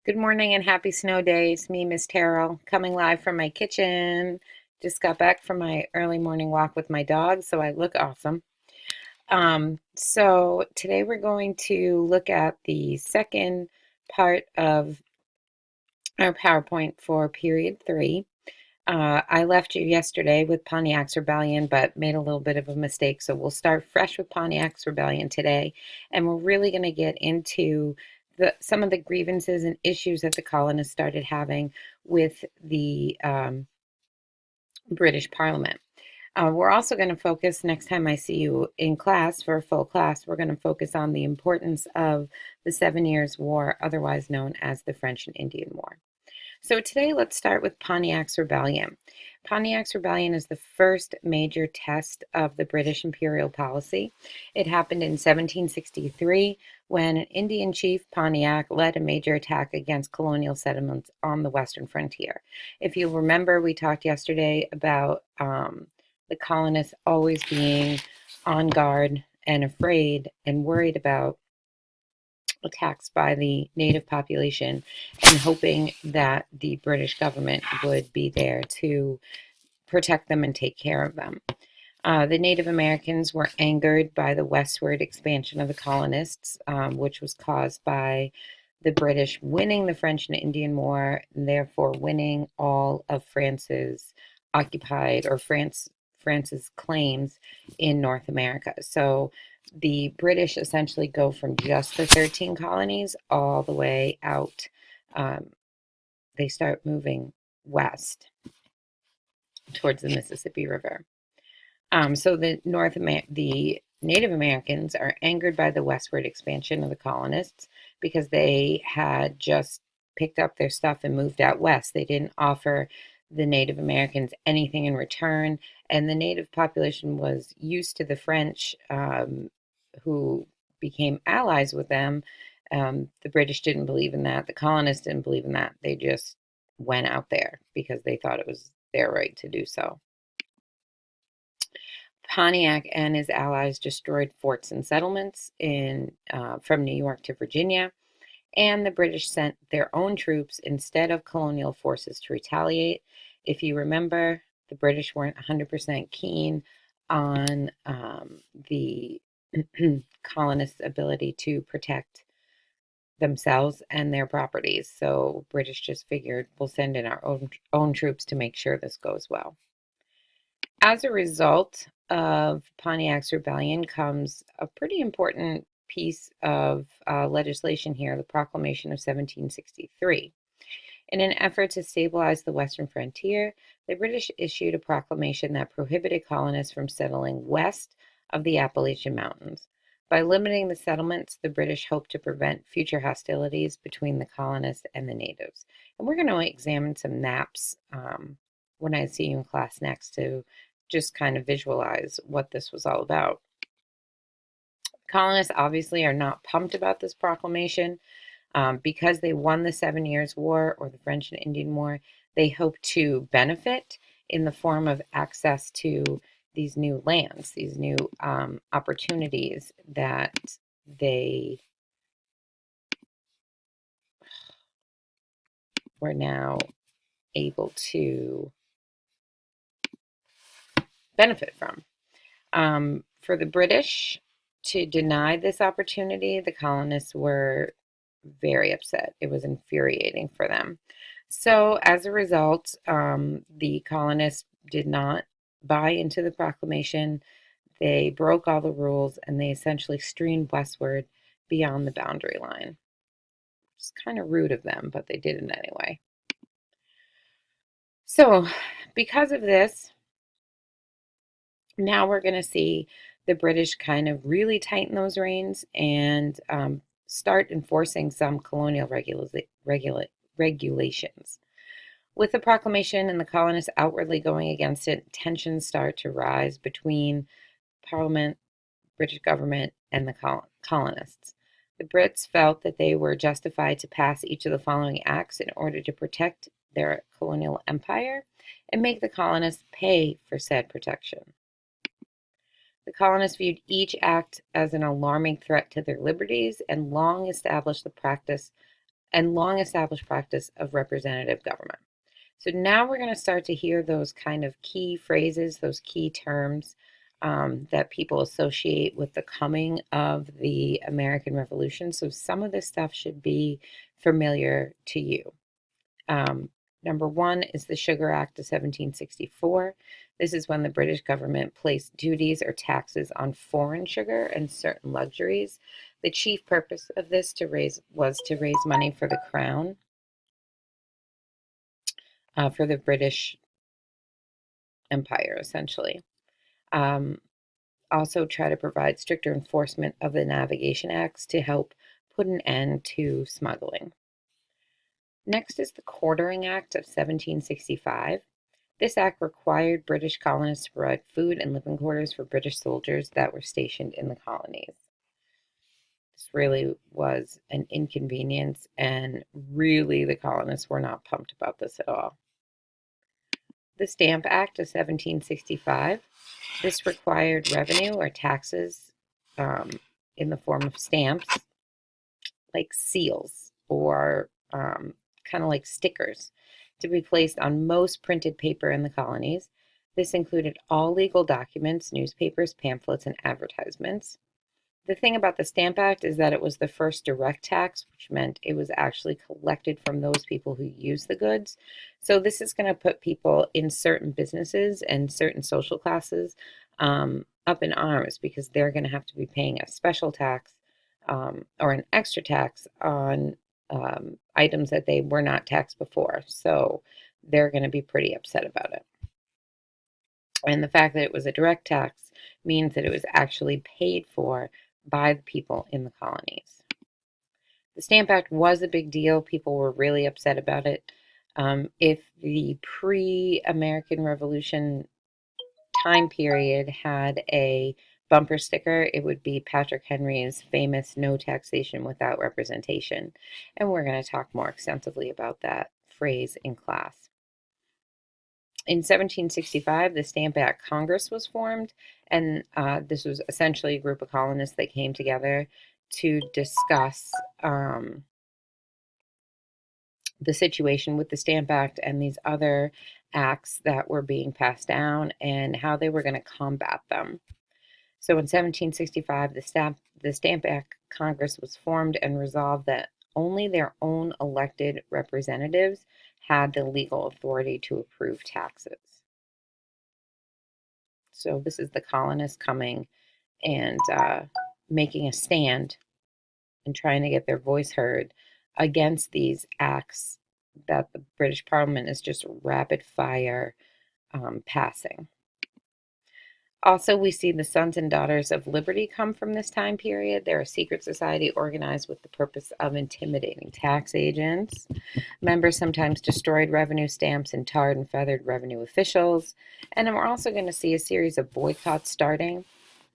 Good morning and happy snow days. Me, Miss Terrell, coming live from my kitchen. Just got back from my early morning walk with my dog, so I look awesome. So today we're going to look at the second part of our PowerPoint for period 3. I left you yesterday with Pontiac's Rebellion, but made a little bit of a mistake. So we'll start fresh with Pontiac's Rebellion today, and we're really going to get into some of the grievances and issues that the colonists started having with the British Parliament. We're also going to focus next time I see you in class for a full class. We're going to focus on the importance of the 7 Years' War, otherwise known as the French and Indian War. So today, let's start with Pontiac's Rebellion. Pontiac's Rebellion is the first major test of the British imperial policy. It happened in 1763 when an Indian chief, Pontiac, led a major attack against colonial settlements on the western frontier. If you remember, we talked yesterday about the colonists always being on guard and afraid and worried about attacks by the native population and hoping that the British government would be there to protect them and take care of them. The Native Americans were angered by the westward expansion of the colonists, which was caused by the British winning the French and Indian War, and therefore winning all of France's occupied or France's claims in North America. So the British essentially go from just the 13 colonies all the way out. Um, they start moving west towards the Mississippi River. So the Native Americans are angered by the westward expansion of the colonists because they had just picked up their stuff and moved out west. They didn't offer the Native Americans anything in return, and the native population was used to the French, who became allies with them. The British didn't believe in that. The colonists didn't believe in that. They just went out there because they thought it was their right to do so. Pontiac and his allies destroyed forts and settlements from New York to Virginia, and the British sent their own troops instead of colonial forces to retaliate. If you remember, the British weren't 100% keen on the colonists' ability to protect themselves and their properties. So British just figured we'll send in our own troops to make sure this goes well. As a result of Pontiac's Rebellion comes a pretty important piece of legislation here, the Proclamation of 1763. In an effort to stabilize the western frontier, the British issued a proclamation that prohibited colonists from settling west of the Appalachian Mountains. By limiting the settlements, the British hoped to prevent future hostilities between the colonists and the natives. And we're going to examine some maps when I see you in class next to just kind of visualize what this was all about. Colonists obviously are not pumped about this proclamation. Because they won the 7 Years' War or the French and Indian War, they hope to benefit in the form of access to these new lands, these new opportunities that they were now able to benefit from. For the British to deny this opportunity, the colonists were very upset. It was infuriating for them. So, as a result, the colonists did not buy into the proclamation. They broke all the rules and they essentially streamed westward beyond the boundary line. It's kind of rude of them, but they did it anyway. So, because of this, now we're going to see the British kind of really tighten those reins and start enforcing some colonial regulations. With the proclamation and the colonists outwardly going against it, tensions start to rise between Parliament, British government, and the colonists. The Brits felt that they were justified to pass each of the following acts in order to protect their colonial empire and make the colonists pay for said protection. The colonists viewed each act as an alarming threat to their liberties and long established the practice and long established practice of representative government. So now we're going to start to hear those kind of key phrases, those key terms that people associate with the coming of the American Revolution. So some of this stuff should be familiar to you. Number one is the Sugar Act of 1764. This is when the British government placed duties or taxes on foreign sugar and certain luxuries. The chief purpose of this was to raise money for the crown, for the British Empire, essentially. Um, Also try to provide stricter enforcement of the Navigation Acts to help put an end to smuggling. Next is the Quartering Act of 1765. This act required British colonists to provide food and living quarters for British soldiers that were stationed in the colonies. This really was an inconvenience, and really the colonists were not pumped about this at all. The Stamp Act of 1765. This required revenue or taxes in the form of stamps, like seals or kind of like stickers, to be placed on most printed paper in the colonies. This included all legal documents, newspapers, pamphlets, and advertisements. The thing about the Stamp Act is that it was the first direct tax, which meant it was actually collected from those people who use the goods. So this is going to put people in certain businesses and certain social classes up in arms, because they're going to have to be paying a special tax or an extra tax on items that they were not taxed before. So they're going to be pretty upset about it. And the fact that it was a direct tax means that it was actually paid for by the people in the colonies. The Stamp Act was a big deal. People were really upset about it. If the pre-American Revolution time period had a bumper sticker, it would be Patrick Henry's famous "No taxation without representation." And we're going to talk more extensively about that phrase in class. In 1765, the Stamp Act Congress was formed, and this was essentially a group of colonists that came together to discuss the situation with the Stamp Act and these other acts that were being passed down and how they were going to combat them. So in 1765, the Stamp Act Congress was formed and resolved that only their own elected representatives had the legal authority to approve taxes. So this is the colonists coming and making a stand and trying to get their voice heard against these acts that the British Parliament is just rapid fire passing. Also, we see the Sons and Daughters of Liberty come from this time period. They're a secret society organized with the purpose of intimidating tax agents. Members sometimes destroyed revenue stamps and tarred and feathered revenue officials. And then we're also going to see a series of boycotts starting.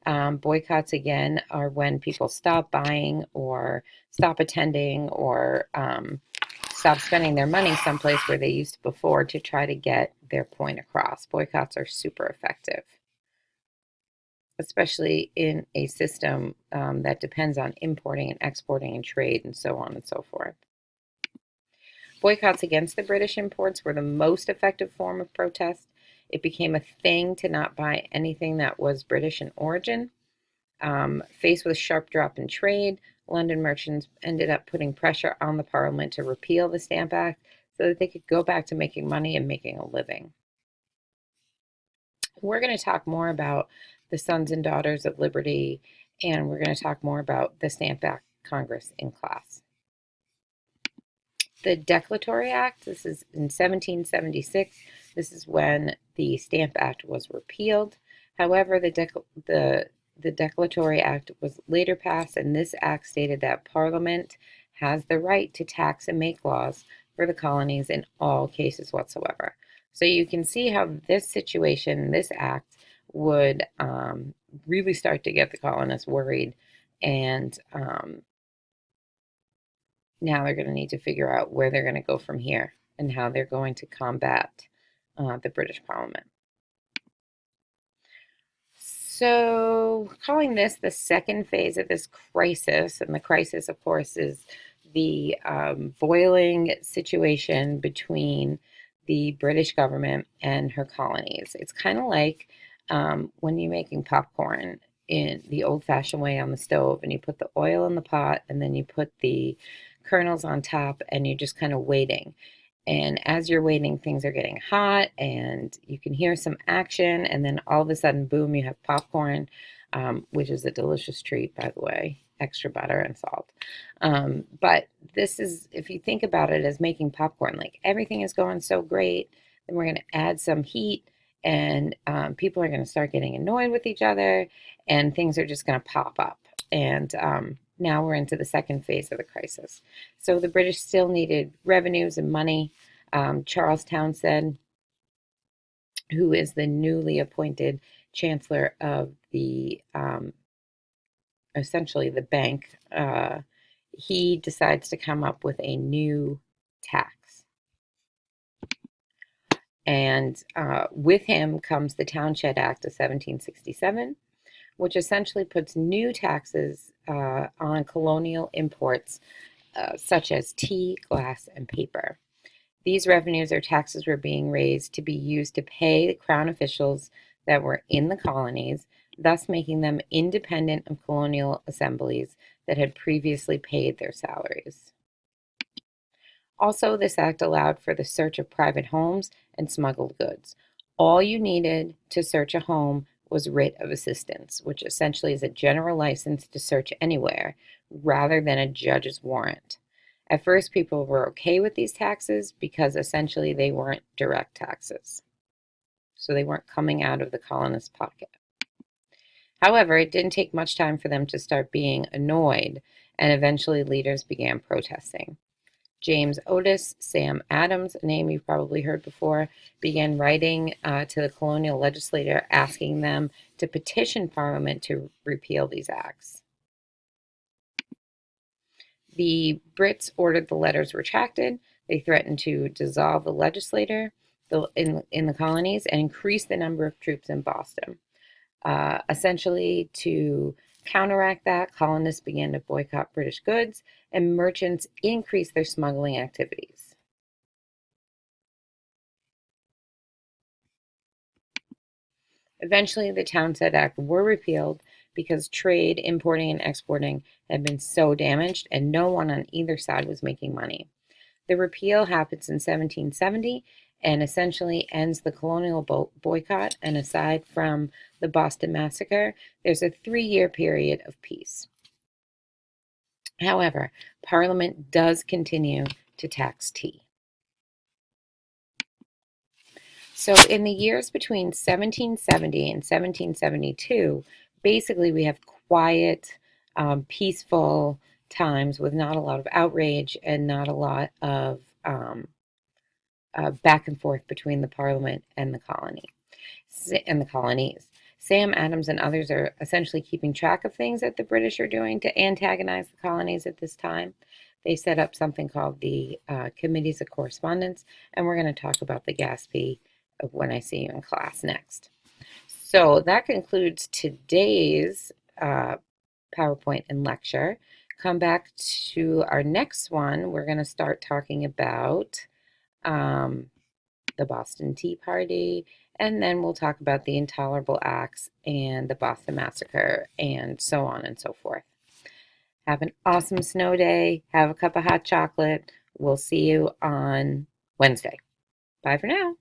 Boycotts, again, are when people stop buying or stop attending or stop spending their money someplace where they used to before to try to get their point across. Boycotts are super effective, especially in a system that depends on importing and exporting and trade and so on and so forth. Boycotts against the British imports were the most effective form of protest. It became a thing to not buy anything that was British in origin. Faced with a sharp drop in trade, London merchants ended up putting pressure on the Parliament to repeal the Stamp Act so that they could go back to making money and making a living. We're going to talk more about the Sons and Daughters of Liberty, and we're going to talk more about the Stamp Act Congress in class. The Declaratory Act, this is in 1776. This is when the Stamp Act was repealed. However, the Declaratory Act was later passed, and this act stated that Parliament has the right to tax and make laws for the colonies in all cases whatsoever. So you can see how this situation, this act, would really start to get the colonists worried, and now they're going to need to figure out where they're going to go from here and how they're going to combat the British Parliament. So calling this the second phase of this crisis, and the crisis, of course, is the boiling situation between the British government and her colonies. It's kind of like when you're making popcorn in the old-fashioned way on the stove, and you put the oil in the pot, and then you put the kernels on top, and you're just kind of waiting. And as you're waiting, things are getting hot, and you can hear some action, and then all of a sudden, boom, you have popcorn, which is a delicious treat, by the way, extra butter and salt. But this is, if you think about it as making popcorn, like everything is going so great, then we're going to add some heat, and people are going to start getting annoyed with each other, and things are just going to pop up. And now we're into the second phase of the crisis. So the British still needed revenues and money. Charles Townshend, who is the newly appointed chancellor of the essentially the bank, he decides to come up with a new tax. And with him comes the Townshend Act of 1767, which essentially puts new taxes on colonial imports such as tea, glass, and paper. These revenues or taxes were being raised to be used to pay the crown officials that were in the colonies, thus making them independent of colonial assemblies that had previously paid their salaries. Also, this act allowed for the search of private homes and smuggled goods. All you needed to search a home was writ of assistance, which essentially is a general license to search anywhere rather than a judge's warrant. At first, people were okay with these taxes because essentially they weren't direct taxes. So they weren't coming out of the colonist's pocket. However, it didn't take much time for them to start being annoyed, and eventually leaders began protesting. James Otis, Sam Adams, a name you've probably heard before, began writing to the colonial legislature asking them to petition Parliament to repeal these acts. The Brits ordered the letters retracted. They threatened to dissolve the legislature in the colonies and increase the number of troops in Boston. Essentially, to counteract that, colonists began to boycott British goods, and merchants increased their smuggling activities. Eventually, the Townshend Act were repealed because trade, importing, and exporting had been so damaged, and no one on either side was making money. The repeal happens in 1770 and essentially ends the colonial boycott, and aside from the Boston Massacre, there's a 3-year period of peace. However, Parliament does continue to tax tea. So in the years between 1770 and 1772, basically we have quiet, peaceful times with not a lot of outrage and not a lot of back and forth between the Parliament and the colonies. Sam Adams and others are essentially keeping track of things that the British are doing to antagonize the colonies at this time. They set up something called the Committees of Correspondence, and we're going to talk about the Gaspee of when I see you in class next. So that concludes today's PowerPoint and lecture. Come back to our next one. We're going to start talking about the Boston Tea Party, and then we'll talk about the Intolerable Acts and the Boston Massacre, and so on and so forth. Have an awesome snow day. Have a cup of hot chocolate. We'll see you on Wednesday. Bye for now.